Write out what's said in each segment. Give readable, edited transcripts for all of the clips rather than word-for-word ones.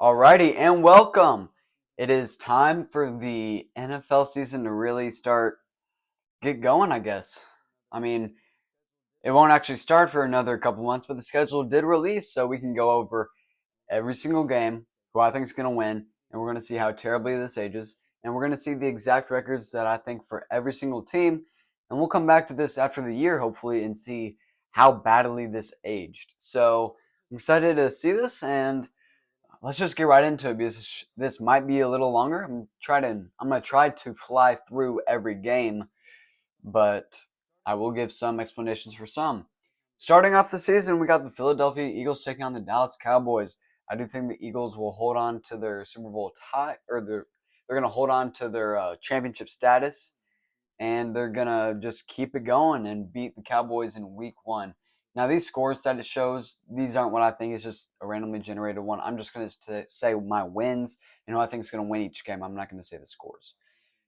Alrighty, and welcome. It is time for the NFL season to really get going, I guess. I mean, it won't actually start for another couple months, but the schedule did release, so we can go over every single game, who I think is going to win, and we're going to see how terribly this ages, and we're going to see the exact records that I think for every single team, and we'll come back to this after the year, hopefully, and see how badly this aged. So I'm excited to see this, and let's just get right into it because this might be a little longer. I'm gonna try to fly through every game, but I will give some explanations for some. Starting off the season, we got the Philadelphia Eagles taking on the Dallas Cowboys. I do think the Eagles will hold on to their Super Bowl tie, or they're gonna hold on to their championship status, and they're gonna just keep it going and beat the Cowboys in Week 1. Now, these scores that it shows, these aren't what I think. It's just a randomly generated one. I'm just going to say my wins and who I think is going to win each game. I'm not going to say the scores.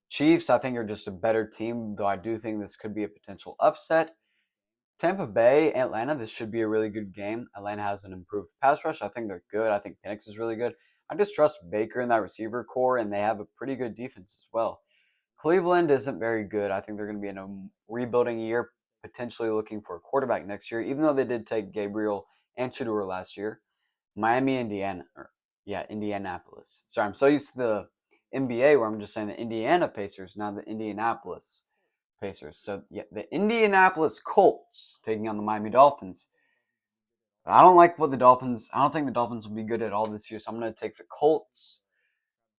Chiefs, I think, are just a better team, though I do think this could be a potential upset. Tampa Bay, Atlanta, this should be a really good game. Atlanta has an improved pass rush. I think they're good. I think Penix is really good. I just trust Baker in that receiver core, and they have a pretty good defense as well. Cleveland isn't very good. I think they're going to be in a rebuilding year, potentially looking for a quarterback next year, even though they did take Gabriel and Shador last year. Miami, Indianapolis. Sorry, I'm so used to the NBA where I'm just saying the Indiana Pacers, not the Indianapolis Pacers. So, yeah, the Indianapolis Colts taking on the Miami Dolphins. I don't think the Dolphins will be good at all this year, so I'm going to take the Colts.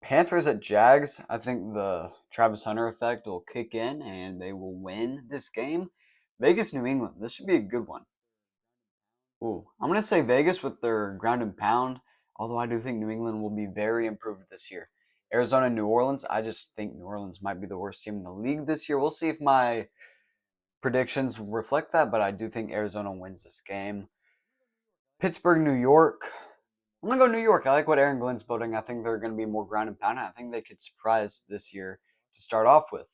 Panthers at Jags. I think the Travis Hunter effect will kick in and they will win this game. Vegas, New England. This should be a good one. Ooh, I'm going to say Vegas with their ground and pound, although I do think New England will be very improved this year. Arizona, New Orleans. I just think New Orleans might be the worst team in the league this year. We'll see if my predictions reflect that, but I do think Arizona wins this game. Pittsburgh, New York. I'm going to go New York. I like what Aaron Glenn's building. I think they're going to be more ground and pound. I think they could surprise this year to start off with.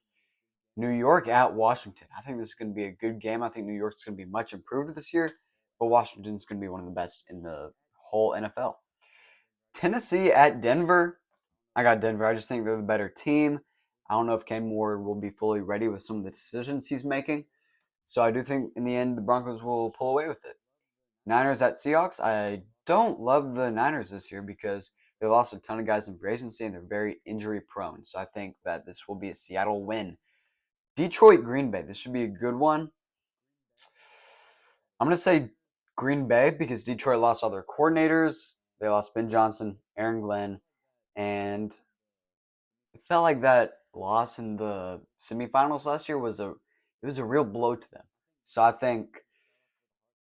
New York at Washington. I think this is going to be a good game. I think New York's going to be much improved this year, but Washington's going to be one of the best in the whole NFL. Tennessee at Denver. I got Denver. I just think they're the better team. I don't know if Ken Moore will be fully ready with some of the decisions he's making. So I do think in the end the Broncos will pull away with it. Niners at Seahawks. I don't love the Niners this year because they lost a ton of guys in free agency and they're very injury prone. So I think that this will be a Seattle win. Detroit, Green Bay. This should be a good one. I'm going to say Green Bay because Detroit lost all their coordinators. They lost Ben Johnson, Aaron Glenn, and it felt like that loss in the semifinals last year was a real blow to them. So I think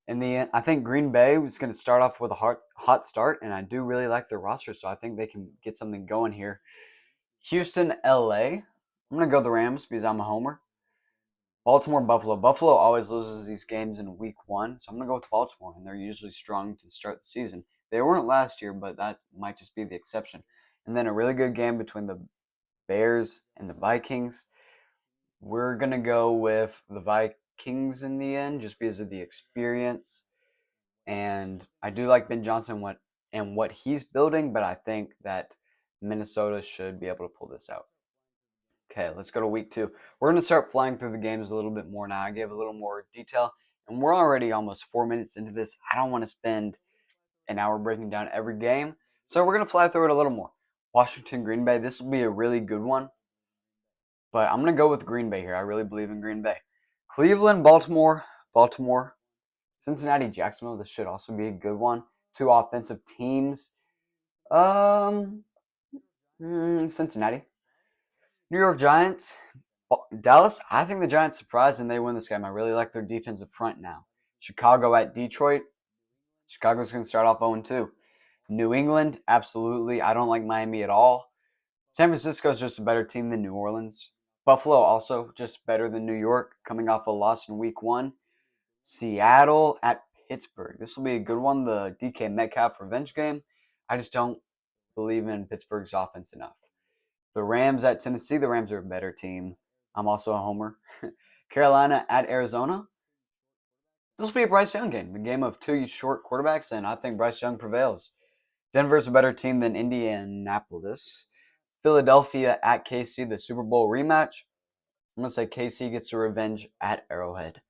in the end, I think Green Bay was going to start off with a hot start, and I do really like their roster, so I think they can get something going here. Houston, LA. I'm going to go the Rams because I'm a homer. Baltimore, Buffalo. Buffalo always loses these games in week 1, so I'm going to go with Baltimore, and they're usually strong to start the season. They weren't last year, but that might just be the exception. And then a really good game between the Bears and the Vikings. We're going to go with the Vikings in the end just because of the experience. And I do like Ben Johnson and what he's building, but I think that Minnesota should be able to pull this out. Okay, let's go to week 2. We're going to start flying through the games a little bit more now. I gave a little more detail, and we're already almost 4 minutes into this. I don't want to spend an hour breaking down every game, so we're going to fly through it a little more. Washington, Green Bay. This will be a really good one, but I'm going to go with Green Bay here. I really believe in Green Bay. Cleveland, Baltimore, Cincinnati, Jacksonville. This should also be a good one. 2 offensive teams. Cincinnati. New York Giants, Dallas. I think the Giants surprise and they win this game. I really like their defensive front now. Chicago at Detroit. Chicago's going to start off 0-2. New England, absolutely. I don't like Miami at all. San Francisco's just a better team than New Orleans. Buffalo also just better than New York, coming off a loss in week 1. Seattle at Pittsburgh. This will be a good one, the DK Metcalf revenge game. I just don't believe in Pittsburgh's offense enough. The Rams at Tennessee. The Rams are a better team. I'm also a homer. Carolina at Arizona. This will be a Bryce Young game, the game of 2 short quarterbacks, and I think Bryce Young prevails. Denver's a better team than Indianapolis. Philadelphia at KC, the Super Bowl rematch. I'm going to say KC gets a revenge at Arrowhead.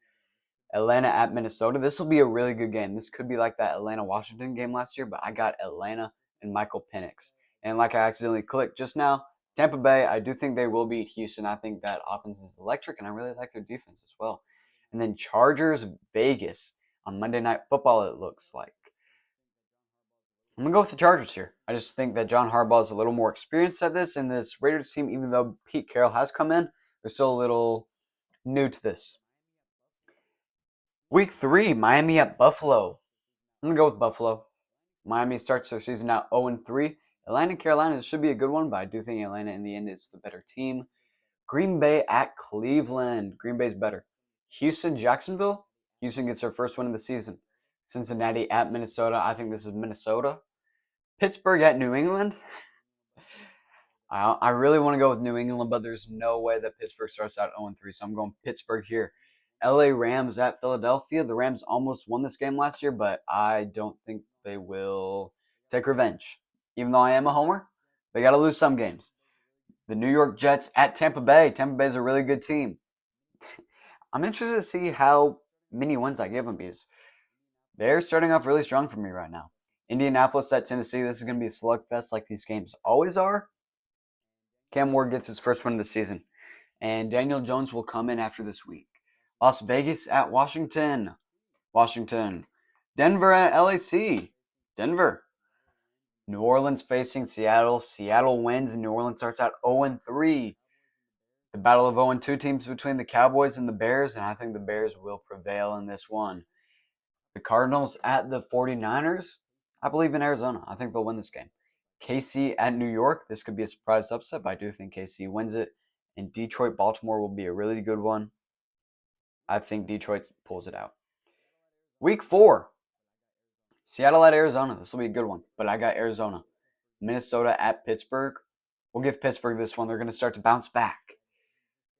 Atlanta at Minnesota. This will be a really good game. This could be like that Atlanta-Washington game last year, but I got Atlanta and Michael Penix. And like I accidentally clicked just now, Tampa Bay, I do think they will beat Houston. I think that offense is electric, and I really like their defense as well. And then Chargers, Vegas on Monday Night Football, it looks like. I'm going to go with the Chargers here. I just think that John Harbaugh is a little more experienced at this, and this Raiders team, even though Pete Carroll has come in, they're still a little new to this. Week 3, Miami at Buffalo. I'm going to go with Buffalo. Miami starts their season out 0-3. Atlanta and Carolina, this should be a good one, but I do think Atlanta in the end is the better team. Green Bay at Cleveland. Green Bay's better. Houston, Jacksonville. Houston gets their first win of the season. Cincinnati at Minnesota. I think this is Minnesota. Pittsburgh at New England. I really want to go with New England, but there's no way that Pittsburgh starts out 0-3, so I'm going Pittsburgh here. LA Rams at Philadelphia. The Rams almost won this game last year, but I don't think they will take revenge. Even though I am a homer, they got to lose some games. The New York Jets at Tampa Bay. Tampa Bay is a really good team. I'm interested to see how many wins I give them because they're starting off really strong for me right now. Indianapolis at Tennessee. This is going to be a slugfest like these games always are. Cam Ward gets his first win of the season, and Daniel Jones will come in after this week. Las Vegas at Washington. Washington. Denver at LAC. Denver. New Orleans facing Seattle. Seattle wins. New Orleans starts out 0-3. The battle of 0-2 teams between the Cowboys and the Bears, and I think the Bears will prevail in this one. The Cardinals at the 49ers. I believe in Arizona. I think they'll win this game. KC at New York. This could be a surprise upset, but I do think KC wins it. And Detroit-Baltimore will be a really good one. I think Detroit pulls it out. Week 4. Seattle at Arizona. This will be a good one, but I got Arizona. Minnesota at Pittsburgh. We'll give Pittsburgh this one. They're going to start to bounce back.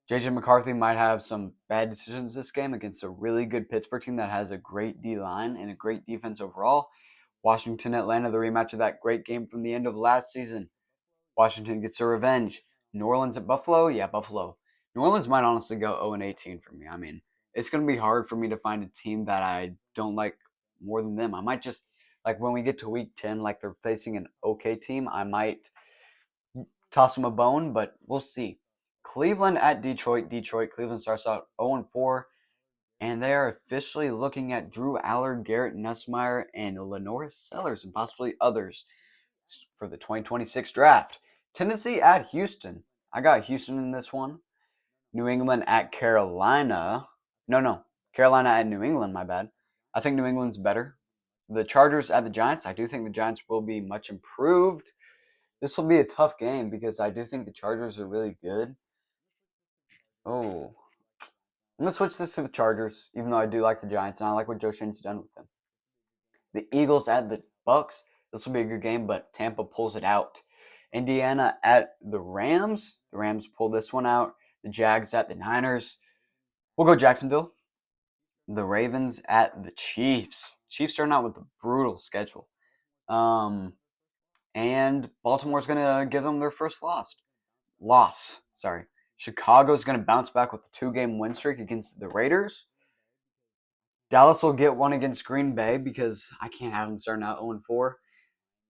J.J. McCarthy might have some bad decisions this game against a really good Pittsburgh team that has a great D-line and a great defense overall. Washington, Atlanta, the rematch of that great game from the end of last season. Washington gets their revenge. New Orleans at Buffalo? Yeah, Buffalo. New Orleans might honestly go 0-18 for me. I mean, it's going to be hard for me to find a team that I don't like more than them. I might just, like when we get to week 10, like they're facing an okay team, I might toss them a bone, but we'll see. Cleveland at Detroit. Cleveland starts out 0-4, and they are officially looking at Drew Aller, Garrett Nussmeier, and Lenore Sellers, and possibly others for the 2026 draft. Tennessee at Houston. I got Houston in this one. New England at Carolina. No. Carolina at New England, my bad. I think New England's better. The Chargers at the Giants. I do think the Giants will be much improved. This will be a tough game because I do think the Chargers are really good. Oh. I'm going to switch this to the Chargers, even though I do like the Giants, and I like what Joe Shane's done with them. The Eagles at the Bucks. This will be a good game, but Tampa pulls it out. Indiana at the Rams. The Rams pull this one out. The Jags at the Niners. We'll go Jacksonville. The Ravens at the Chiefs. Chiefs starting out with a brutal schedule. And Baltimore's going to give them their first loss. Chicago's going to bounce back with a 2-game win streak against the Raiders. Dallas will get one against Green Bay because I can't have them starting out 0-4.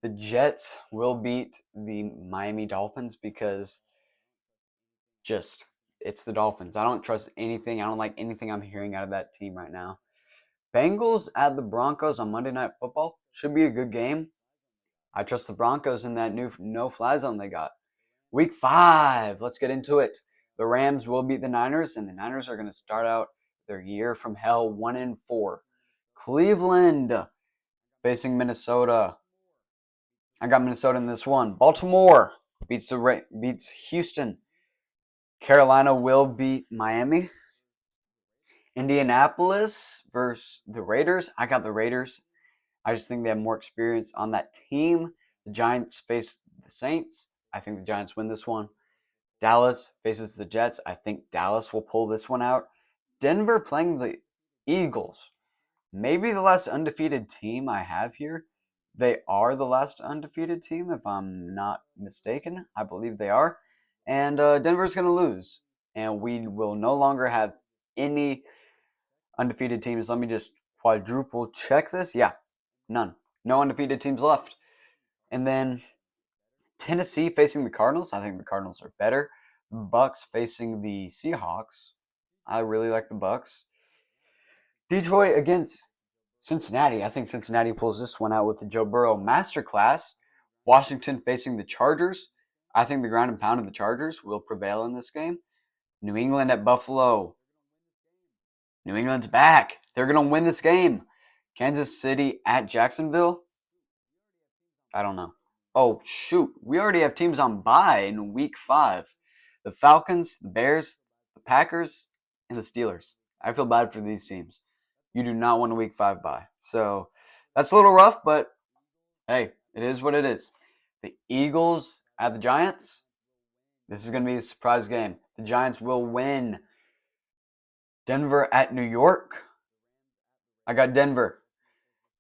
The Jets will beat the Miami Dolphins because it's the Dolphins. I don't trust anything. I don't like anything I'm hearing out of that team right now. Bengals at the Broncos on Monday Night Football. Should be a good game. I trust the Broncos in that new no-fly zone they got. Week 5. Let's get into it. The Rams will beat the Niners, and the Niners are going to start out their year from hell 1-4. Cleveland facing Minnesota. I got Minnesota in this one. Baltimore beats Houston. Carolina will beat Miami. Indianapolis versus the Raiders. I got the Raiders. I just think they have more experience on that team. The Giants face the Saints. I think the Giants win this one. Dallas faces the Jets. I think Dallas will pull this one out. Denver playing the Eagles. Maybe the last undefeated team I have here. They are the last undefeated team, if I'm not mistaken. I believe they are. And Denver's going to lose. And we will no longer have any undefeated teams. Let me just quadruple check this. Yeah, none. No undefeated teams left. And then Tennessee facing the Cardinals. I think the Cardinals are better. Bucks facing the Seahawks. I really like the Bucks. Detroit against Cincinnati. I think Cincinnati pulls this one out with the Joe Burrow masterclass. Washington facing the Chargers. I think the ground and pound of the Chargers will prevail in this game. New England at Buffalo. New England's back. They're going to win this game. Kansas City at Jacksonville. I don't know. Oh, shoot. We already have teams on bye in week 5. The Falcons, the Bears, the Packers, and the Steelers. I feel bad for these teams. You do not want a week 5 bye. So that's a little rough, but hey, it is what it is. The Eagles at the Giants. This is going to be a surprise game. The Giants will win. Denver at New York. I got Denver.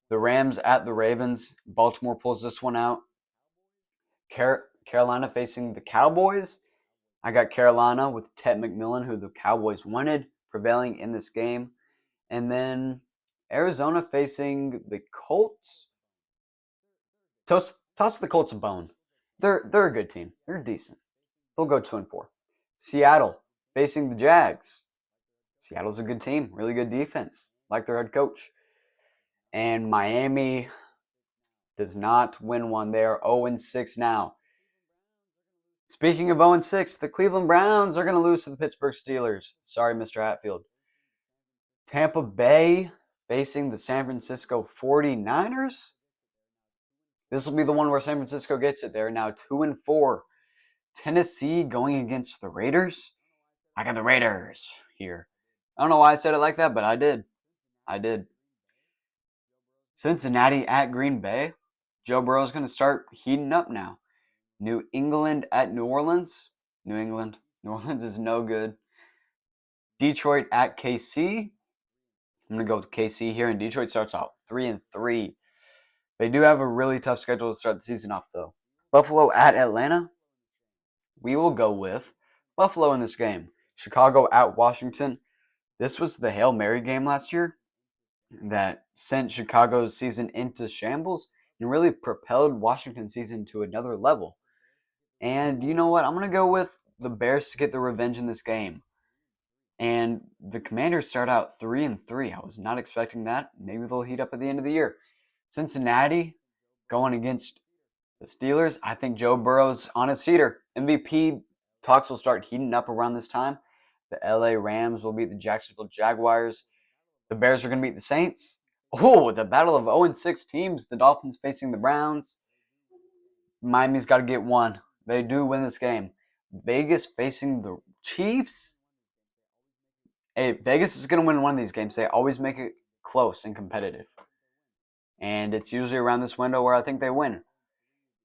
The Rams at the Ravens. Baltimore pulls this one out. Carolina facing the Cowboys. I got Carolina with Ted McMillan, who the Cowboys wanted, prevailing in this game. And then Arizona facing the Colts. Toss the Colts a bone. They're a good team. They're decent. They'll go 2-4. Seattle facing the Jags. Seattle's a good team. Really good defense. Like their head coach. And Miami does not win one. They are 0-6 now. Speaking of 0-6, the Cleveland Browns are going to lose to the Pittsburgh Steelers. Sorry, Mr. Hatfield. Tampa Bay facing the San Francisco 49ers. This will be the one where San Francisco gets it. They're now 2-4. Tennessee going against the Raiders. I got the Raiders here. I don't know why I said it like that, but I did. Cincinnati at Green Bay. Joe Burrow's going to start heating up now. New England at New Orleans. New Orleans is no good. Detroit at KC. I'm going to go with KC here, and Detroit starts out 3-3. They do have a really tough schedule to start the season off, though. Buffalo at Atlanta. We will go with Buffalo in this game. Chicago at Washington. This was the Hail Mary game last year that sent Chicago's season into shambles and really propelled Washington's season to another level. And you know what? I'm going to go with the Bears to get the revenge in this game. And the Commanders start out 3-3. I was not expecting that. Maybe they'll heat up at the end of the year. Cincinnati going against the Steelers. I think Joe Burrow's on his heater. MVP talks will start heating up around this time. The LA Rams will beat the Jacksonville Jaguars. The Bears are going to beat the Saints. Oh, the battle of 0-6 teams. The Dolphins facing the Browns. Miami's got to get one. They do win this game. Vegas facing the Chiefs. Hey, Vegas is going to win one of these games. They always make it close and competitive. And it's usually around this window where I think they win.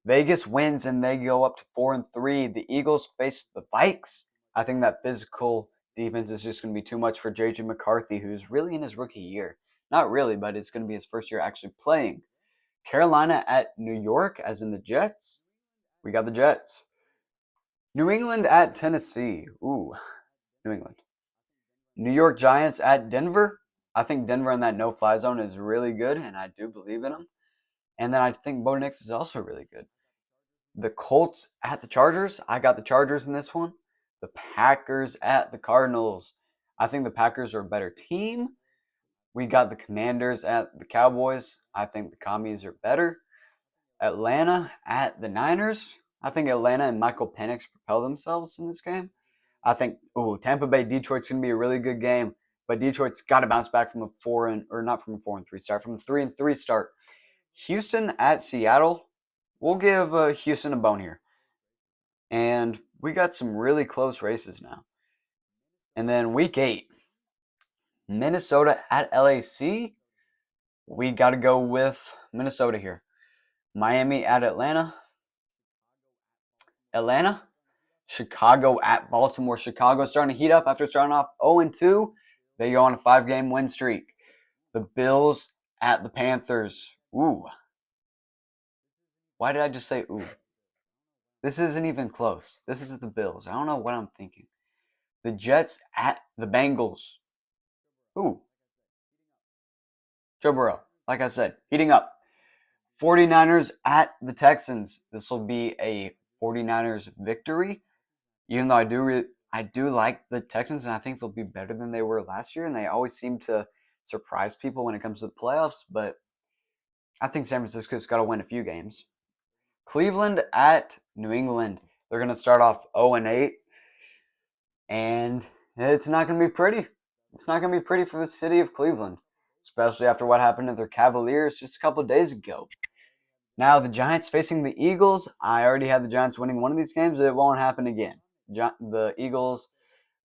Vegas wins and they go up to 4-3. The Eagles face the Vikes. I think that physical defense is just going to be too much for J.J. McCarthy, who's really in his rookie year. Not really, but it's going to be his first year actually playing. Carolina at New York, as in the Jets. We got the Jets. New England at Tennessee. Ooh, New England. New York Giants at Denver. I think Denver in that no-fly zone is really good, and I do believe in them. And then I think Bo Nix is also really good. The Colts at the Chargers. I got the Chargers in this one. The Packers at the Cardinals. I think the Packers are a better team. We got the Commanders at the Cowboys. I think the Commies are better. Atlanta at the Niners. I think Atlanta and Michael Penix propel themselves in this game. I think Tampa Bay Detroit's going to be a really good game, but Detroit's got to bounce back from a 4-3 start, from a 3-3 start. Houston at Seattle. We'll give Houston a bone here. And we got some really close races now. And then week 8, Minnesota at LAC. We got to go with Minnesota here. Miami at Atlanta. Chicago at Baltimore. Chicago starting to heat up after starting off 0-2. They go on a 5-game win streak. The Bills at the Panthers. Ooh. Why did I just say ooh? This isn't even close. This is the Bills. I don't know what I'm thinking. The Jets at the Bengals. Ooh. Joe Burrow. Like I said, heating up. 49ers at the Texans. This will be a 49ers victory. Even though I do like the Texans, and I think they'll be better than they were last year, and they always seem to surprise people when it comes to the playoffs, but I think San Francisco's got to win a few games. Cleveland at New England. They're going to start off 0-8, and it's not going to be pretty. It's not going to be pretty for the city of Cleveland, especially after what happened to their Cavaliers just a couple of days ago. Now, the Giants facing the Eagles. I already had the Giants winning one of these games. It won't happen again. The Eagles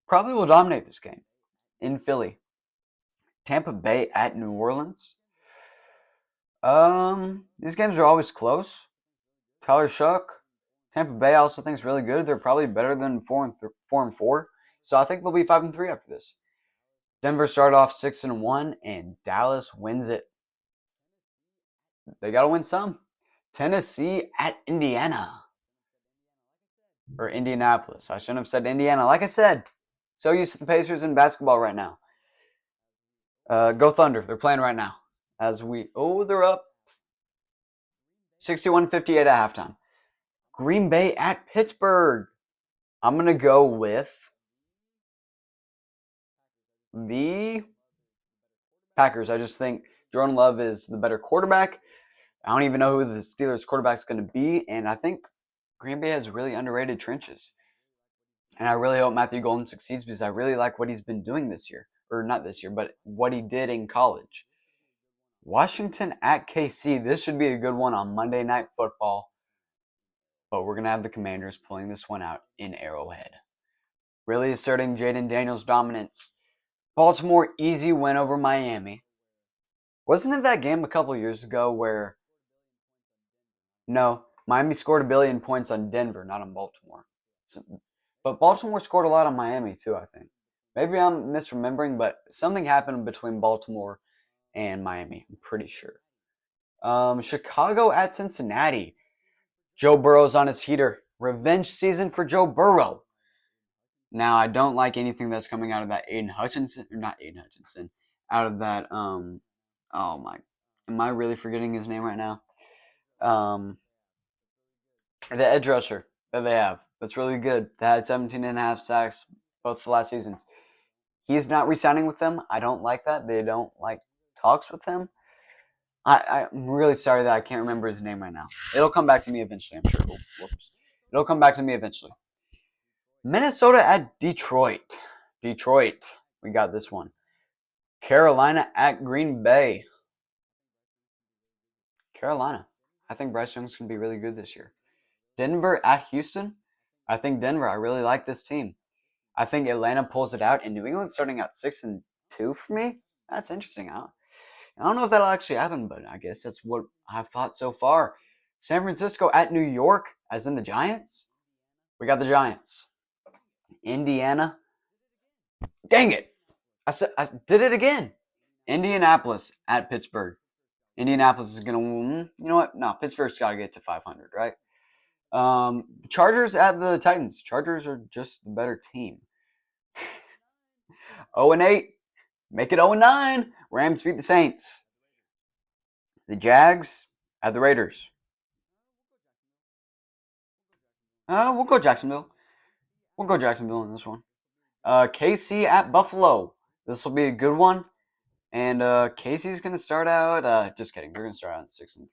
probably will dominate this game in Philly. Tampa Bay at New Orleans. These games are always close. Tyler Shuck, Tampa Bay also thinks really good. They're probably better than 4-4. So I think they'll be 5-3 after this. Denver started off 6-1, and Dallas wins it. They got to win some. Tennessee at Indiana. Or Indianapolis. I shouldn't have said Indiana. Like I said, so used to the Pacers in basketball right now. Go Thunder. They're playing right now. They're up 61-58 at halftime. Green Bay at Pittsburgh. I'm going to go with the Packers. I just think Jordan Love is the better quarterback. I don't even know who the Steelers quarterback is going to be, and I think Green Bay has really underrated trenches. And I really hope Matthew Golden succeeds because I really like what he's been doing this year. Or not this year, but what he did in college. Washington at KC. This should be a good one on Monday Night Football. But we're going to have the Commanders pulling this one out in Arrowhead. Really asserting Jaden Daniels' dominance. Baltimore, easy win over Miami. Wasn't it that game a couple years ago where... No, Miami scored 1 billion points on Denver, not on Baltimore. But Baltimore scored a lot on Miami too, I think. Maybe I'm misremembering, but something happened between Baltimore and Miami, I'm pretty sure. Chicago at Cincinnati. Joe Burrow's on his heater. Revenge season for Joe Burrow. Now, I don't like anything that's coming out of that out of that, oh my, am I really forgetting his name right now? The edge rusher that they have. That's really good. They had 17.5 sacks both the last seasons. He's not re-signing with them. I don't like that. They don't like talks with him. I'm really sorry that I can't remember his name right now. It'll come back to me eventually, I'm sure. Whoops. It'll come back to me eventually. Minnesota at Detroit. Detroit. We got this one. Carolina at Green Bay. Carolina. I think Bryce Young's going to be really good this year. Denver at Houston. I think Denver. I really like this team. I think Atlanta pulls it out, and New England starting out 6-2 for me. That's interesting. I don't know if that'll actually happen, but I guess that's what I've thought so far. San Francisco at New York, as in the Giants. We got the Giants. Indiana. Dang it. I did it again. Indianapolis at Pittsburgh. Indianapolis is going to, you know what? No, Pittsburgh's got to get to 500, right? The Chargers at the Titans. Chargers are just the better team. 0-8. Make it 0-9. Rams beat the Saints. The Jags at the Raiders. We'll go Jacksonville. We'll go Jacksonville in this one. KC at Buffalo. This will be a good one. And KC's going to start out... just kidding. They're going to start out 6-3.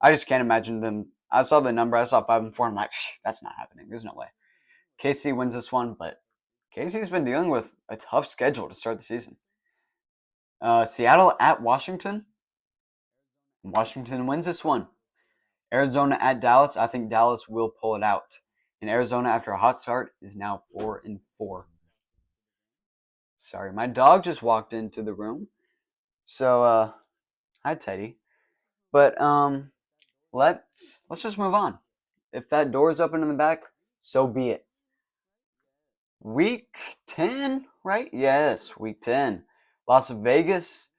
I just can't imagine them... I saw the number. I saw 5-4. I'm like, that's not happening. There's no way. KC wins this one, but KC's been dealing with a tough schedule to start the season. Seattle at Washington. Washington wins this one. Arizona at Dallas. I think Dallas will pull it out. And Arizona, after a hot start, is now 4-4. Sorry, my dog just walked into the room. So, hi Teddy. But let's just move on. If that door is open in the back, so be it. Week 10, right? Yes, week 10. Las Vegas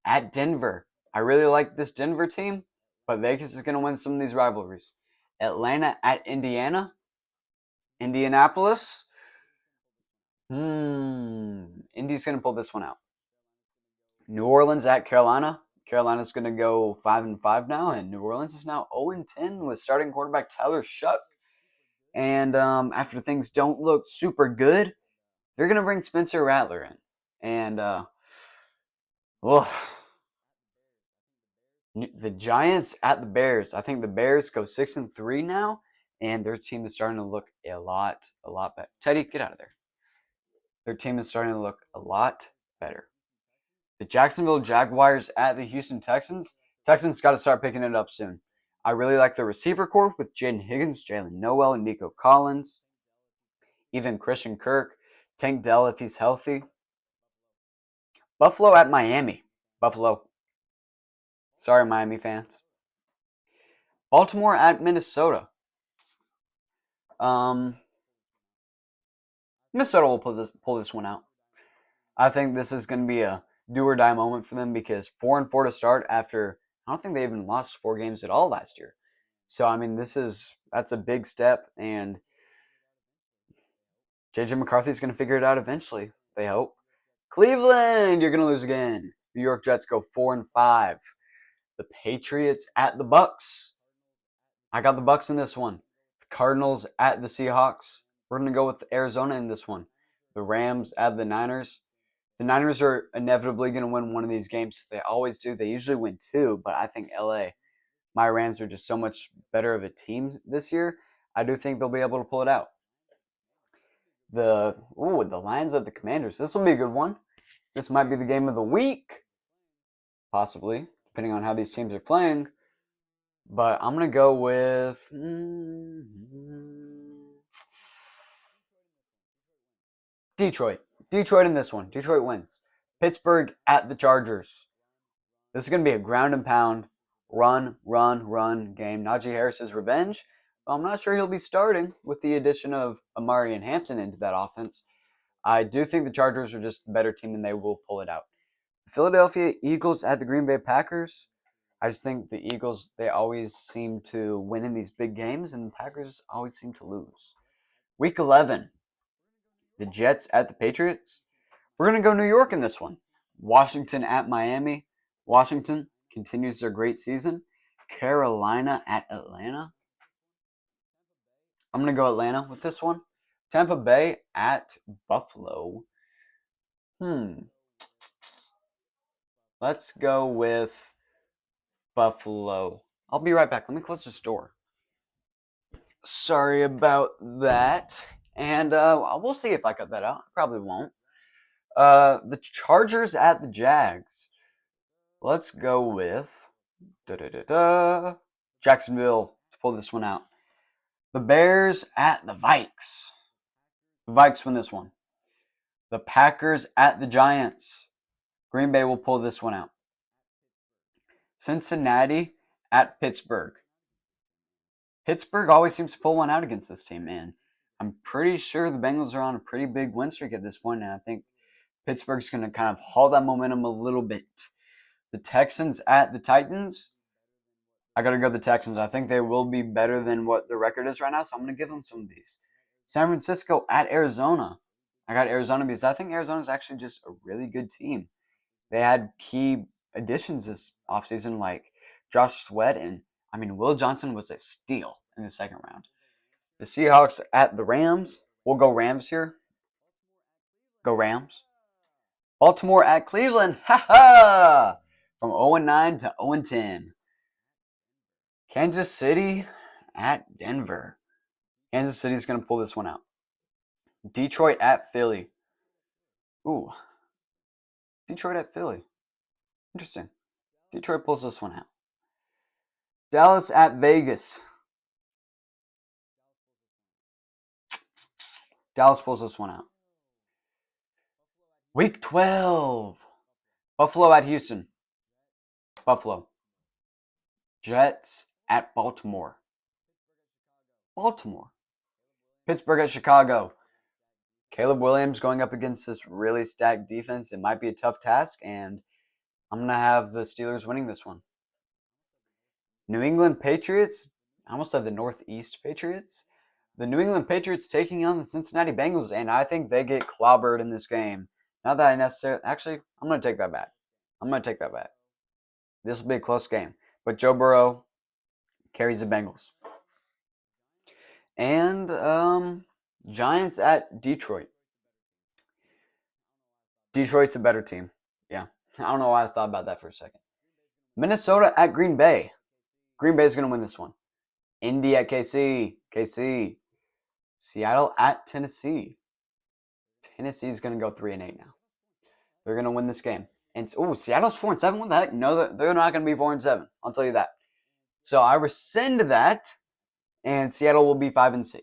at Denver. I really like this Denver team. but Vegas is going to win some of these rivalries. Atlanta at Indiana. Indianapolis. Indy's going to pull this one out. New Orleans at Carolina. Carolina's going to go 5-5 now, and New Orleans is now 0-10 with starting quarterback Tyler Shuck. And after things don't look super good, they're going to bring Spencer Rattler in. And, the Giants at the Bears. I think the Bears go 6-3 now, and their team is starting to look a lot better. Teddy, get out of there. Their team is starting to look a lot better. The Jacksonville Jaguars at the Houston Texans. Texans got to start picking it up soon. I really like the receiver corps with Jaden Higgins, Jalen Noel, and Nico Collins. Even Christian Kirk, Tank Dell if he's healthy. Buffalo at Miami. Buffalo. Sorry, Miami fans. Baltimore at Minnesota. Minnesota will pull this one out. I think this is going to be a do or die moment for them because 4-4 to start after I don't think they even lost 4 games at all last year. So I mean, that's a big step, and JJ McCarthy's going to figure it out eventually. They hope. Cleveland, you're going to lose again. New York Jets go 4-5. The Patriots at the Bucks. I got the Bucks in this one. The Cardinals at the Seahawks. We're going to go with Arizona in this one. The Rams at the Niners. The Niners are inevitably going to win one of these games. They always do. They usually win 2, but I think my Rams are just so much better of a team this year. I do think they'll be able to pull it out. The Lions at the Commanders. This will be a good one. This might be the game of the week. Possibly, depending on how these teams are playing. But I'm going to go with Detroit. Detroit in this one. Detroit wins. Pittsburgh at the Chargers. This is going to be a ground and pound, run game. Najee Harris's revenge. I'm not sure he'll be starting with the addition of Amari and Hampton into that offense. I do think the Chargers are just the better team and they will pull it out. The Philadelphia Eagles at the Green Bay Packers. I just think the Eagles, they always seem to win in these big games, and the Packers always seem to lose. Week 11, the Jets at the Patriots. We're going to go New York in this one. Washington at Miami. Washington continues their great season. Carolina at Atlanta. I'm going to go Atlanta with this one. Tampa Bay at Buffalo. Let's go with Buffalo. I'll be right back. Let me close the door. Sorry about that. And we'll see if I cut that out. Probably won't. The Chargers at the Jags. Let's go with Jacksonville to pull this one out. The Bears at the Vikes. The Vikes win this one. The Packers at the Giants. Green Bay will pull this one out. Cincinnati at Pittsburgh. Pittsburgh always seems to pull one out against this team, man. I'm pretty sure the Bengals are on a pretty big win streak at this point, and I think Pittsburgh's going to kind of haul that momentum a little bit. The Texans at the Titans. I got to go the Texans. I think they will be better than what the record is right now, so I'm going to give them some of these. San Francisco at Arizona. I got Arizona because I think Arizona is actually just a really good team. They had key additions this offseason like Josh Sweat, and Will Johnson was a steal in the second round. The Seahawks at the Rams. We'll go Rams here. Go Rams. Baltimore at Cleveland. Ha ha! From 0-9 to 0-10. Kansas City at Denver. Kansas City is going to pull this one out. Detroit at Philly. Ooh. Detroit at Philly. Interesting. Detroit pulls this one out. Dallas at Vegas. Dallas pulls this one out. Week 12. Buffalo at Houston. Buffalo. Jets at Baltimore. Baltimore. Pittsburgh at Chicago. Caleb Williams going up against this really stacked defense. It might be a tough task, and I'm going to have the Steelers winning this one. New England Patriots, I almost said the Northeast Patriots. The New England Patriots taking on the Cincinnati Bengals, and I think they get clobbered in this game. Not that I necessarily, actually, I'm going to take that back. This will be a close game, but Joe Burrow carries the Bengals. And Giants at Detroit. Detroit's a better team. Yeah. I don't know why I thought about that for a second. Minnesota at Green Bay. Green Bay is going to win this one. Indy at KC. KC. Seattle at Tennessee. Tennessee is going to go 3-8 now. They're going to win this game. And Seattle's 4-7. What the heck? No, they're not going to be 4-7. I'll tell you that. So I rescind that, and Seattle will be 5-6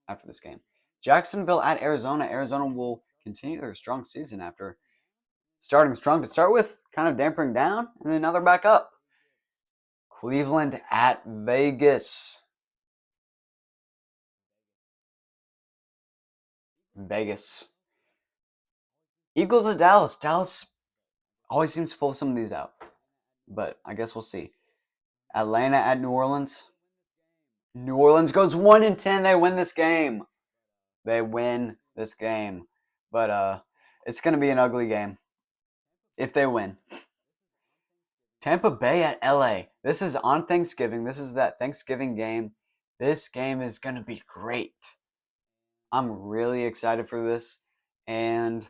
after this game. Jacksonville at Arizona. Arizona will continue their strong season after starting strong to start with, kind of dampering down, and then now they're back up. Cleveland at Vegas. Vegas. Eagles at Dallas. Dallas always seems to pull some of these out, but I guess we'll see. Atlanta at New Orleans. New Orleans goes 1-10. They win this game. But it's going to be an ugly game if they win. Tampa Bay at LA. This is on Thanksgiving. This is that Thanksgiving game. This game is going to be great. I'm really excited for this. And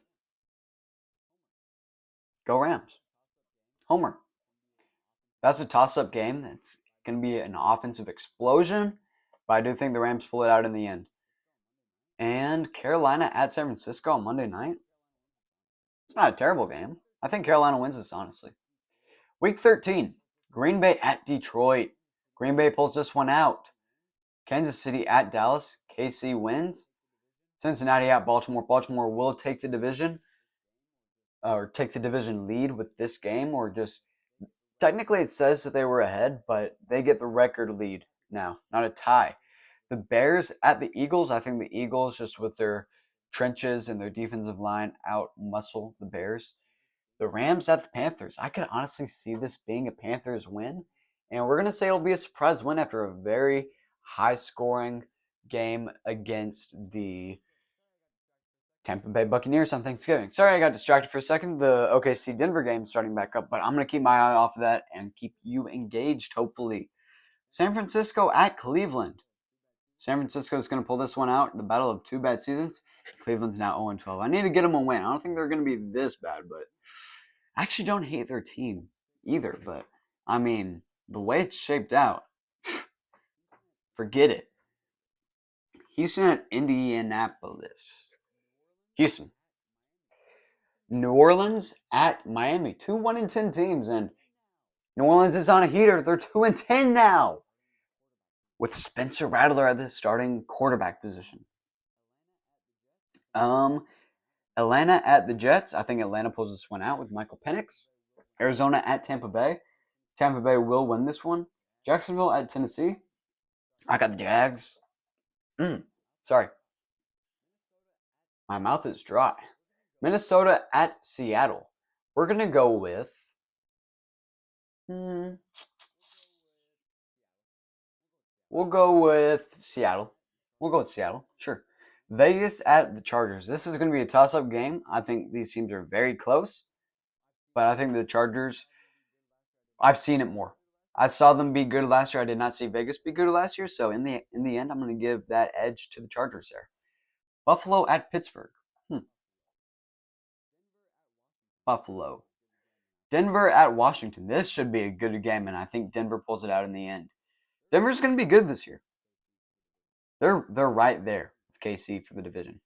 go Rams. Homer. That's a toss-up game. It's going to be an offensive explosion, but I do think the Rams pull it out in the end. And Carolina at San Francisco on Monday night. It's not a terrible game. I think Carolina wins this, honestly. Week 13, Green Bay at Detroit. Green Bay pulls this one out. Kansas City at Dallas. KC wins. Cincinnati at Baltimore. Baltimore will take the division, or take the division lead with this game, or just technically it says that they were ahead, but they get the record lead now, not a tie. The Bears at the Eagles. I think the Eagles, just with their trenches and their defensive line, out-muscle the Bears. The Rams at the Panthers. I could honestly see this being a Panthers win, and we're going to say it'll be a surprise win after a very high-scoring game against the Tampa Bay Buccaneers on Thanksgiving. Sorry, I got distracted for a second. The OKC Denver game starting back up, but I'm going to keep my eye off of that and keep you engaged, hopefully. San Francisco at Cleveland. San Francisco is going to pull this one out. The battle of two bad seasons. Cleveland's now 0-12. I need to get them a win. I don't think they're going to be this bad, but I actually don't hate their team either. But, I mean, the way it's shaped out, forget it. Houston at Indianapolis. Houston. New Orleans at Miami. Two 1-10 teams, and New Orleans is on a heater. They're 2-10 now, with Spencer Rattler at the starting quarterback position. Atlanta at the Jets. I think Atlanta pulls this one out with Michael Penix. Arizona at Tampa Bay. Tampa Bay will win this one. Jacksonville at Tennessee. I got the Jags. Sorry. My mouth is dry. Minnesota at Seattle. We're going to go with... We'll go with Seattle. Sure. Vegas at the Chargers. This is going to be a toss-up game. I think these teams are very close. But I think the Chargers, I've seen it more. I saw them be good last year. I did not see Vegas be good last year. So in the end, I'm going to give that edge to the Chargers there. Buffalo at Pittsburgh. Buffalo. Denver at Washington. This should be a good game, and I think Denver pulls it out in the end. Denver's going to be good this year. They're right there with KC for the division.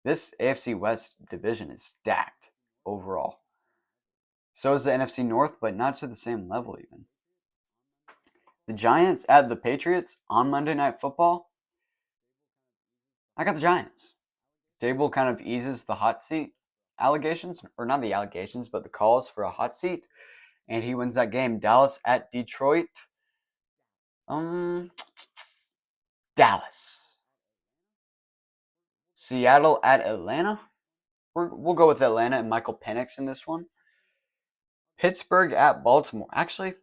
This AFC West division is stacked overall. So is the NFC North, but not to the same level even. The Giants at the Patriots on Monday Night Football. I got the Giants. Dable kind of eases the hot seat allegations, or not the allegations, but the calls for a hot seat, and he wins that game. Dallas at Detroit. Dallas. Seattle at Atlanta. We'll go with Atlanta and Michael Penix in this one. Pittsburgh at Baltimore. Actually,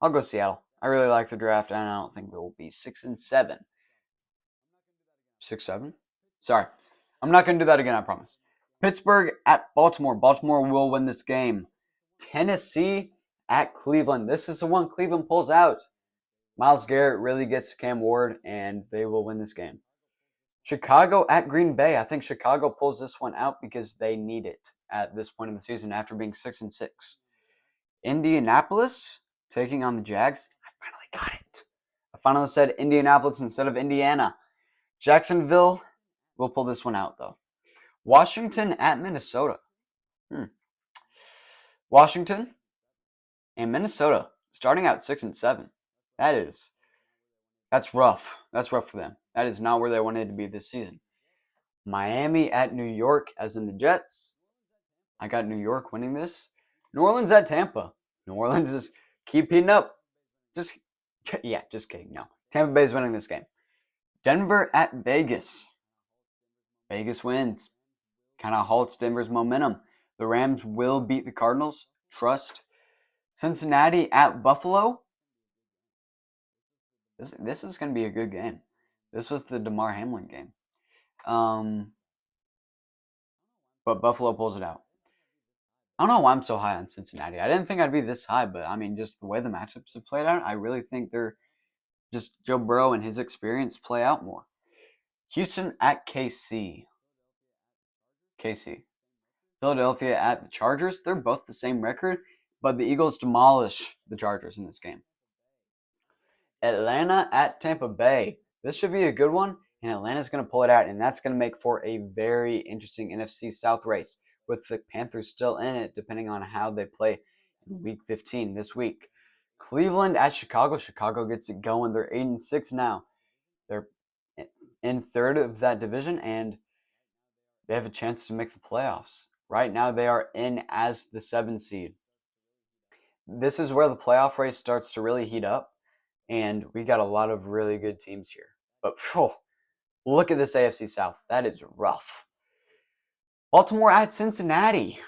I'll go Seattle. I really like the draft, and I don't think there will be 6-7. 6-7? Sorry. I'm not going to do that again, I promise. Pittsburgh at Baltimore. Baltimore will win this game. Tennessee at Cleveland. This is the one Cleveland pulls out. Myles Garrett really gets Cam Ward, and they will win this game. Chicago at Green Bay. I think Chicago pulls this one out because they need it at this point in the season after being 6-6. Indianapolis taking on the Jags. I finally got it. I finally said Indianapolis instead of Indiana. Jacksonville will pull this one out, though. Washington at Minnesota. Washington and Minnesota starting out 6-7. That's rough. That's rough for them. That is not where they wanted to be this season. Miami at New York, as in the Jets. I got New York winning this. New Orleans at Tampa. New Orleans is keep heating up. Just kidding. No. Tampa Bay is winning this game. Denver at Vegas. Vegas wins. Kind of halts Denver's momentum. The Rams will beat the Cardinals. Trust. Cincinnati at Buffalo. This is going to be a good game. This was the DeMar Hamlin game. But Buffalo pulls it out. I don't know why I'm so high on Cincinnati. I didn't think I'd be this high, but I mean, just the way the matchups have played out, I really think they're just Joe Burrow and his experience play out more. Houston at KC. Philadelphia at the Chargers. They're both the same record, but the Eagles demolish the Chargers in this game. Atlanta at Tampa Bay. This should be a good one, and Atlanta's going to pull it out, and that's going to make for a very interesting NFC South race with the Panthers still in it, depending on how they play in Week 15 this week. Cleveland at Chicago. Chicago gets it going. They're 8-6 now. They're in third of that division, and they have a chance to make the playoffs. Right now, they are in as the 7 seed. This is where the playoff race starts to really heat up, and we got a lot of really good teams here. But look at this AFC South. That is rough. Baltimore at Cincinnati.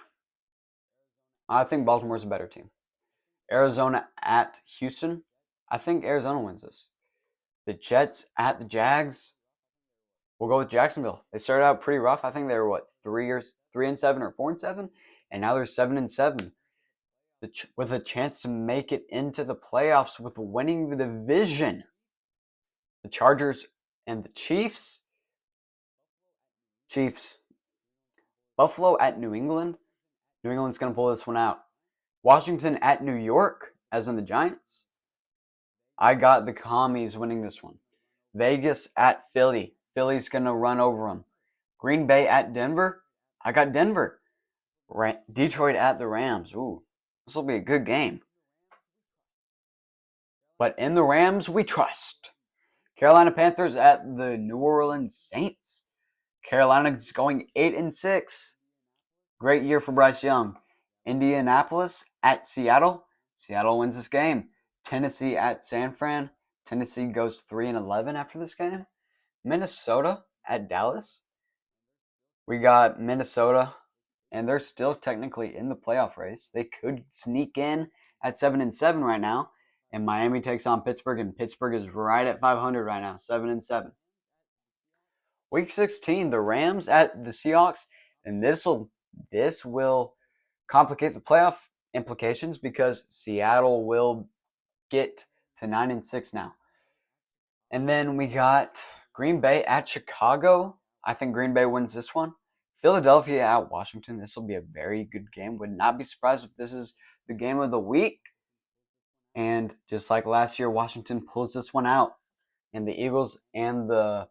I think Baltimore's a better team. Arizona at Houston. I think Arizona wins this. The Jets at the Jags. We'll go with Jacksonville. They started out pretty rough. I think they were 3-7 or 4-7, and now they're 7-7. With a chance to make it into the playoffs with winning the division. The Chargers and the Chiefs. Buffalo at New England. New England's going to pull this one out. Washington at New York, as in the Giants. I got the Commies winning this one. Vegas at Philly. Philly's going to run over them. Green Bay at Denver. I got Denver. Detroit at the Rams. Ooh, this will be a good game. But in the Rams, we trust. Carolina Panthers at the New Orleans Saints. Carolina's going 8-6. Great year for Bryce Young. Indianapolis at Seattle. Seattle wins this game. Tennessee at San Fran. Tennessee goes 3-11 after this game. Minnesota at Dallas. We got Minnesota, and they're still technically in the playoff race. They could sneak in at 7-7 right now. And Miami takes on Pittsburgh, and Pittsburgh is right at 500 right now, 7-7. Week 16, the Rams at the Seahawks, and this will complicate the playoff implications because Seattle will get to 9-6 now. And then we got Green Bay at Chicago. I think Green Bay wins this one. Philadelphia at Washington. This will be a very good game. Would not be surprised if this is the game of the week. And just like last year, Washington pulls this one out. And the Eagles and the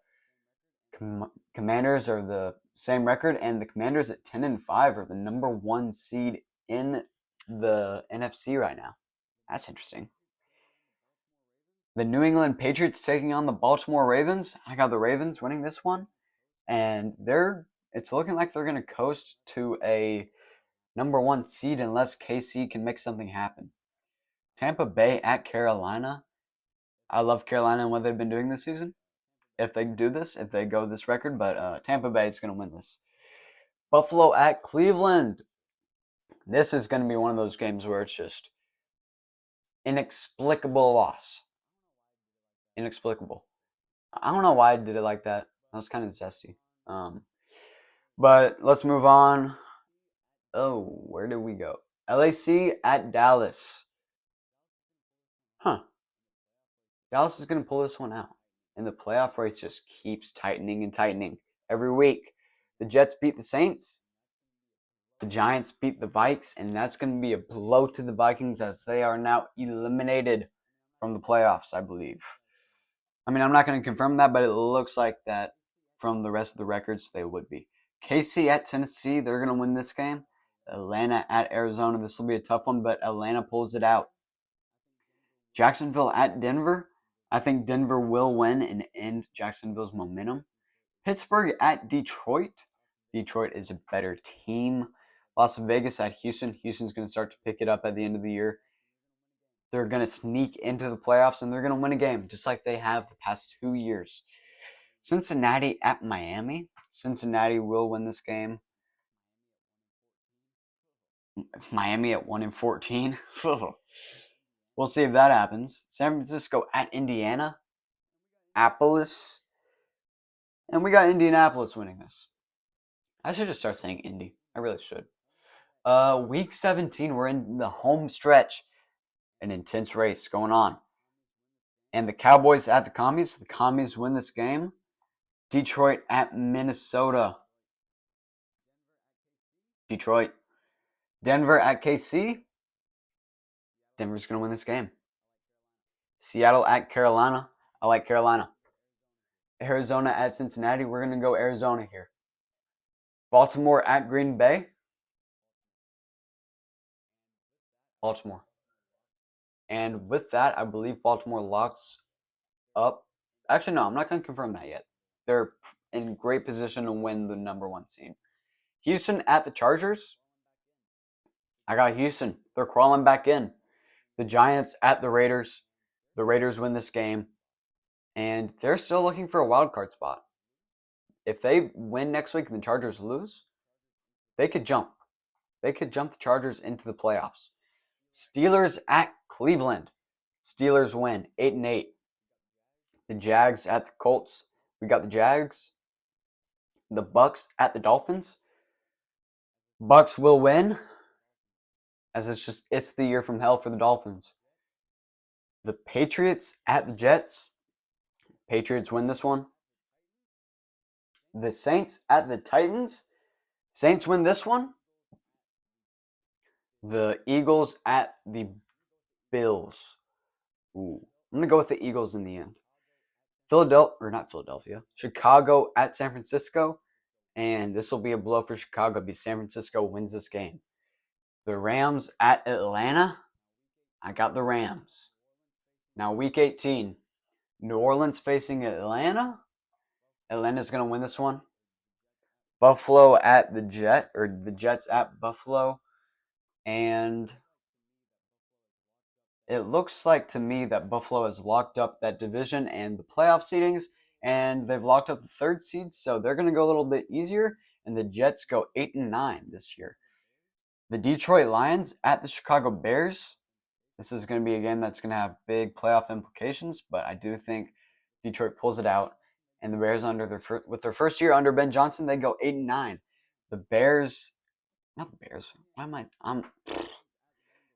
Commanders are the same record. And the Commanders at 10-5 are the number 1 seed in the NFC right now. That's interesting. The New England Patriots taking on the Baltimore Ravens. I got the Ravens winning this one. And it's looking like they're going to coast to a number 1 seed unless KC can make something happen. Tampa Bay at Carolina. I love Carolina and what they've been doing this season. If they do this, if they go this record, but Tampa Bay is going to win this. Buffalo at Cleveland. This is going to be one of those games where it's just Inexplicable loss. Inexplicable. I don't know why I did it like that. That was kind of zesty. But let's move on. Oh, where did we go? LAC at Dallas. Huh. Dallas is going to pull this one out. And the playoff race just keeps tightening and tightening every week. The Jets beat the Saints. The Giants beat the Vikes. And that's going to be a blow to the Vikings as they are now eliminated from the playoffs, I believe. I mean, I'm not going to confirm that, but it looks like that from the rest of the records they would be. KC at Tennessee, they're going to win this game. Atlanta at Arizona, this will be a tough one, but Atlanta pulls it out. Jacksonville at Denver, I think Denver will win and end Jacksonville's momentum. Pittsburgh at Detroit, Detroit is a better team. Las Vegas at Houston, Houston's going to start to pick it up at the end of the year. They're going to sneak into the playoffs and they're going to win a game just like they have the past 2 years. Cincinnati at Miami. Cincinnati will win this game. Miami at 1-14. We'll see if that happens. San Francisco at Indiana. Appalachia. And we got Indianapolis winning this. I should just start saying Indy. I really should. Week 17, we're in the home stretch. An intense race going on. And the Cowboys at the Commies. The Commies win this game. Detroit at Minnesota. Detroit. Denver at KC. Denver's going to win this game. Seattle at Carolina. I like Carolina. Arizona at Cincinnati. We're going to go Arizona here. Baltimore at Green Bay. Baltimore. And with that, I believe Baltimore locks up. Actually, no, I'm not going to confirm that yet. They're in great position to win the number 1 seed. Houston at the Chargers. I got Houston. They're crawling back in. The Giants at the Raiders. The Raiders win this game. And they're still looking for a wild card spot. If they win next week and the Chargers lose, they could jump. They could jump the Chargers into the playoffs. Steelers at Cleveland. Steelers win 8-8. The Jags at the Colts. We got the Jags. The Bucks at the Dolphins. Bucks will win, as it's the year from hell for the Dolphins. The Patriots at the Jets. Patriots win this one. The Saints at the Titans. Saints win this one. The Eagles at the Bills. Ooh, I'm going to go with the Eagles in the end. Chicago at San Francisco. And this will be a blow for Chicago because San Francisco wins this game. The Rams at Atlanta. I got the Rams. Now, week 18. New Orleans facing Atlanta. Atlanta's going to win this one. Buffalo at the Jets at Buffalo. And it looks like to me that Buffalo has locked up that division and the playoff seedings, and they've locked up the 3rd seed, so they're going to go a little bit easier, and the Jets go 8-9 this year. The Detroit Lions at the Chicago Bears. This is going to be a game that's going to have big playoff implications, but I do think Detroit pulls it out, and the Bears with their first year under Ben Johnson, they go 8-9. The Bears, not the Bears. Why am I?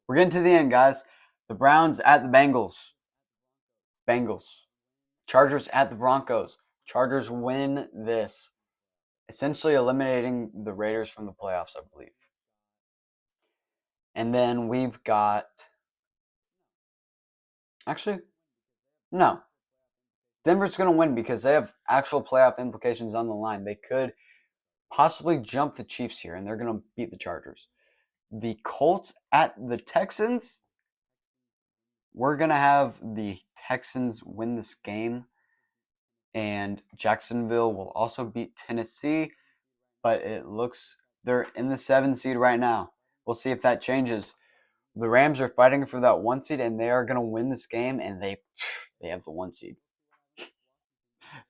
We're getting to the end, guys. The Browns at the Bengals. Bengals. Chargers at the Broncos. Chargers win this, essentially eliminating the Raiders from the playoffs, I believe. And then we've got... Actually, no. Denver's going to win because they have actual playoff implications on the line. They could possibly jump the Chiefs here, and they're going to beat the Chargers. The Colts at the Texans. We're going to have the Texans win this game, and Jacksonville will also beat Tennessee, but it looks they're in the 7 seed right now. We'll see if that changes. The Rams are fighting for that 1 seed, and they are going to win this game, and they have the 1 seed.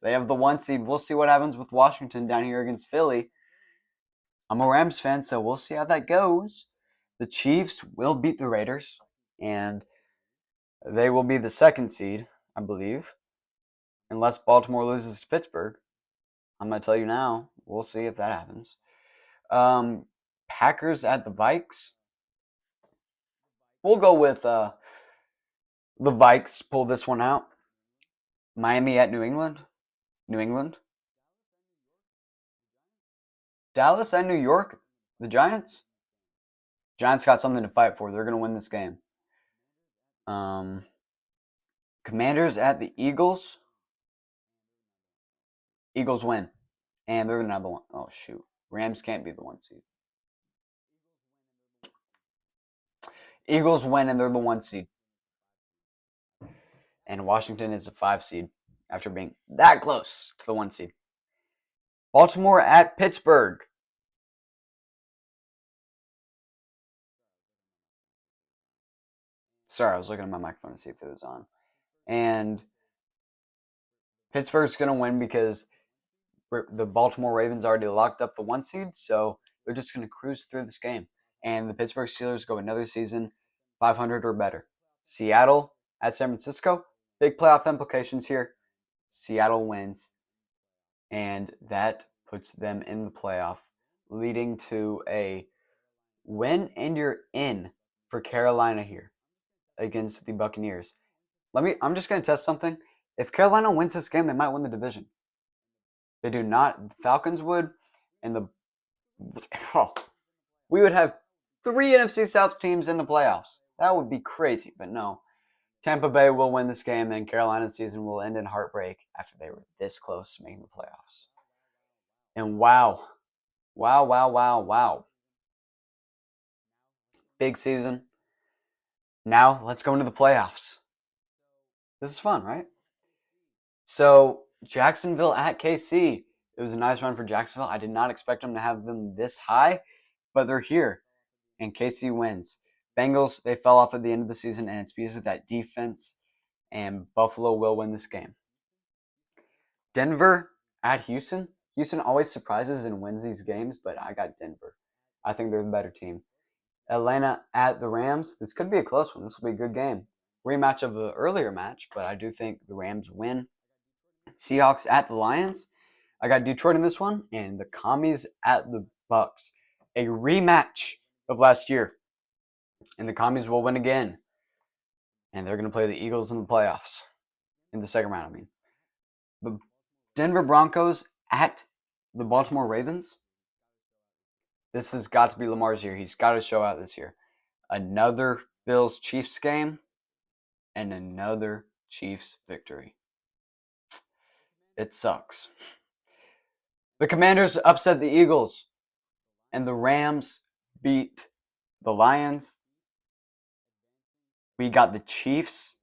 They have the 1 seed. We'll see what happens with Washington down here against Philly. I'm a Rams fan, so we'll see how that goes. The Chiefs will beat the Raiders, and They will be the second seed, I believe, unless Baltimore loses to Pittsburgh. I'm going to tell you now. We'll see if that happens. Packers at the Vikes. We'll go with the Vikes pull this one out. Miami at New England. New England. Dallas and New York. The Giants. Giants got something to fight for. They're going to win this game. Commanders at the Eagles. Eagles win. And they're another one. Oh, shoot. Rams can't be the 1 seed. Eagles win and they're the 1 seed. And Washington is a 5 seed after being that close to the 1 seed. Baltimore at Pittsburgh. Sorry, I was looking at my microphone to see if it was on. And Pittsburgh's going to win because the Baltimore Ravens already locked up the 1 seed, so they're just going to cruise through this game. And the Pittsburgh Steelers go another season 500 or better. Seattle at San Francisco. Big playoff implications here. Seattle wins, and that puts them in the playoff, leading to a win and you're in for Carolina here against the Buccaneers. I'm just going to test something. If Carolina wins this game, they might win the division. They do not. The Falcons would, and we would have 3 NFC South teams in the playoffs. That would be crazy, but no. Tampa Bay will win this game, and Carolina's season will end in heartbreak after they were this close to making the playoffs. And wow. Big season. Now, let's go into the playoffs. This is fun, right? So, Jacksonville at KC. It was a nice run for Jacksonville. I did not expect them to have them this high, but they're here, and KC wins. Bengals, they fell off at the end of the season, and it's because of that defense, and Buffalo will win this game. Denver at Houston. Houston always surprises and wins these games, but I got Denver. I think they're the better team. Atlanta at the Rams. This could be a close one. This will be a good game. Rematch of an earlier match, but I do think the Rams win. Seahawks at the Lions. I got Detroit in this one, and the Commies at the Bucks. A rematch of last year. And the Commies will win again. And they're going to play the Eagles in the playoffs. In the second round, I mean. The Denver Broncos at the Baltimore Ravens. This has got to be Lamar's year. He's got to show out this year. Another Bills-Chiefs game and another Chiefs victory. It sucks. The Commanders upset the Eagles, and the Rams beat the Lions. We got the Chiefs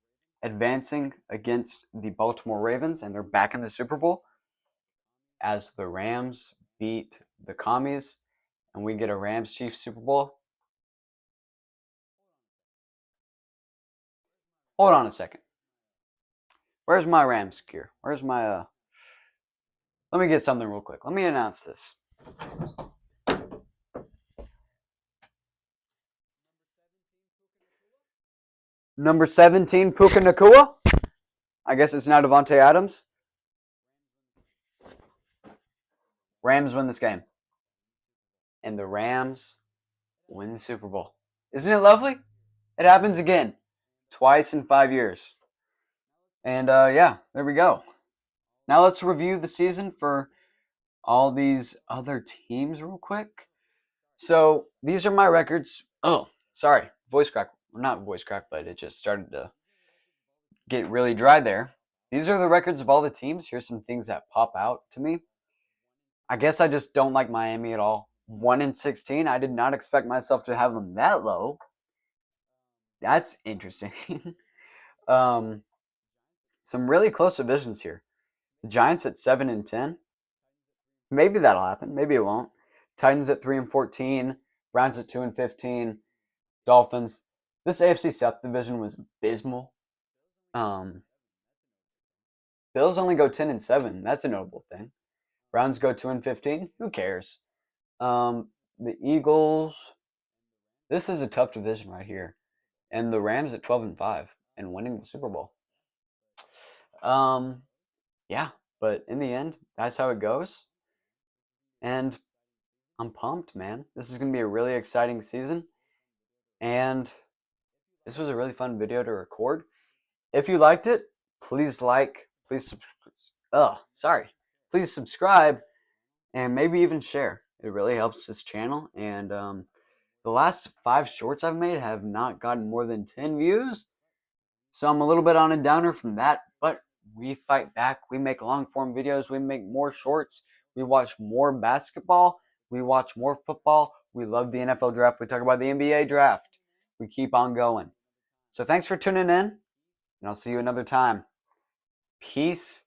advancing against the Baltimore Ravens, and they're back in the Super Bowl as the Rams beat the Commies, and we get a Rams-Chiefs Super Bowl. Hold on a second. Where's my Rams gear? Where's my, Let me get something real quick. Let me announce this. Number 17, Puka Nacua. I guess it's now Devontae Adams. Rams win this game. And the Rams win the Super Bowl. Isn't it lovely? It happens again. Twice in 5 years. And yeah, there we go. Now let's review the season for all these other teams real quick. So these are my records. Oh, sorry. Voice crack. Not voice crack, but it just started to get really dry there. These are the records of all the teams. Here's some things that pop out to me. I guess I just don't like Miami at all. 1-16. I did not expect myself to have them that low. That's interesting. Some really close divisions here. The Giants at 7-10. Maybe that'll happen. Maybe it won't. Titans at 3-14. Browns at 2-15. Dolphins. This AFC South division was abysmal. Bills only go 10-7. That's a notable thing. Browns go 2-15. Who cares? The Eagles. This is a tough division right here. And the Rams at 12-5. and winning the Super Bowl. Um, yeah, but in the end, that's how it goes. And I'm pumped, man. This is going to be a really exciting season. And this was a really fun video to record. If you liked it, please please subscribe and maybe even share. It really helps this channel. And the last 5 shorts I've made have not gotten more than 10 views. So I'm a little bit on a downer from that, but we fight back. We make long form videos. We make more shorts. We watch more basketball. We watch more football. We love the NFL draft. We talk about the NBA draft. We keep on going. So thanks for tuning in, and I'll see you another time. Peace